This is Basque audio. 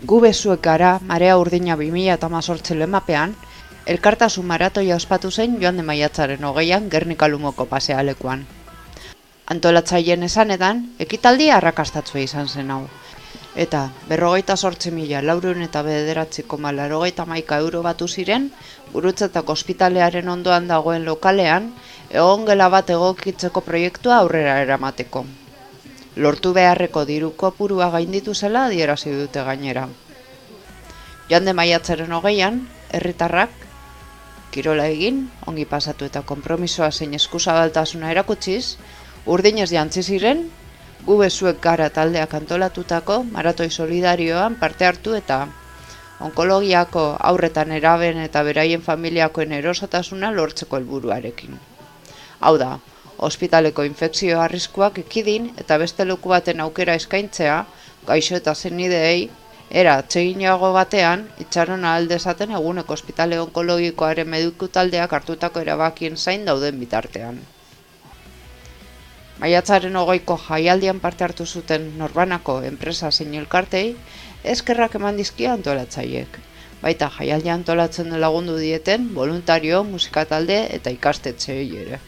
Gu bezuek gara Marea Urdina 2018 lemapean, elkartasun maratoia ospatu zen joan den maiatzaren 20an Gernika Lumoko pasealekuan. Antolatzaileen esanetan, ekitaldi arrakastatsua izan zen hau. Eta 58.409,81 euro batu ziren, Gurutzetako ospitalearen ondoan dagoen lokalean, egongela bat egokitzeko proiektua aurrera eramateko. Lortu beharreko diru kopurua gainditu zela adierazi dute gainera. Joan den maiatzaren 20an, herritarrak kirola egin, ongi pasatu eta konpromisoa zein eskuzabaltasuna erakutsiz, urdinez jantzi ziren, Gu bezuek gara taldeak antolatutako maratoi solidarioan parte hartu eta onkologiako haurretan eraben eta beraien familiakoen erosotasuna lortzeko helburuarekin. Hau da, ospitaleko infekzio arriskuak ekidin eta beste leku baten aukera eskaintzea, gaixo eta senideei, era atseginago batean, itxaron ahal dezaten eguneko ospitale onkologikoaren mediku taldeak hartutako erabakien zain dauden bitartean. Maiatzaren 20ko jaialdian parte hartu zuten norbanako enpresa zein elkartei, eskerrak eman dizkia antolatzaileek. Baita jaialdia antolatzen lagundu dieten, voluntario, musika talde eta ikastetxeei ere.